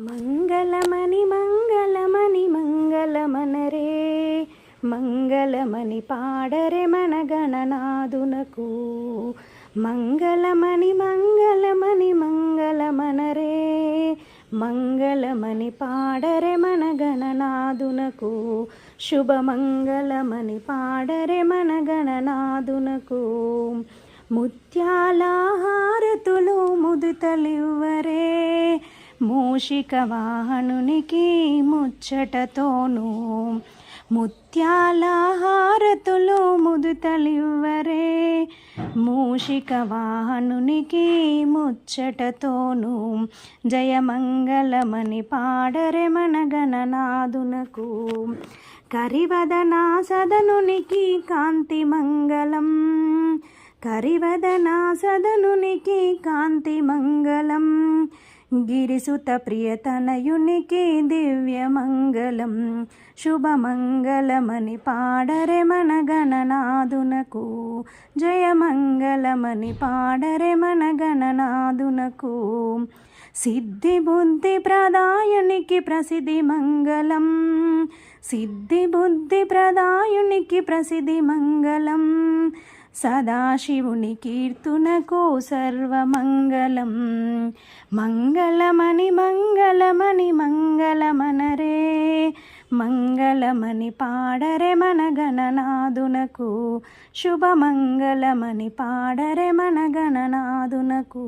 మంగళమణి మంగళమణి మంగళమనరే మంగళమణి పాడరే మన గణనాదునకు. మంగళమణి మంగళమణి మంగళమనరే మంగళమణి పాడరే మన గణనాదునకు. శుభమంగళమణి పాడరే మన గణనాదునకు. ముత్యాల హారతులు ముదుతలివ్వరే మూషిక వాహనునికి ముచ్చటతోను. ముత్యాల హారతులు ముదుతలివ్వరే మూషిక వాహనునికి ముచ్చటతోను. జయమంగళమని పాడరే మన గణనాదునకు. కరివదనా సదనునికి కాంతి మంగళం కరివదనా సదనునికి కాంతి మంగళం. గిరిసుత ప్రియతనయునికి దివ్యమంగళం. శుభమంగళమని పాడరే మన గణనాదునకు. జయమంగళమని పాడరే మన గణనాదునకు. సిద్ధి బుద్ధి ప్రదాయునికి ప్రసిద్ధి మంగళం. సిద్ధి బుద్ధి ప్రదాయునికి ప్రసిద్ధి మంగళం. సదాశివుని కీర్తునకు సర్వమంగళం. మంగళమణి మంగళమణి మంగళమనరే మంగళమణి పాడరే మన గణనాదునకు. శుభమంగళమని పాడరే మన గణనాదునకు.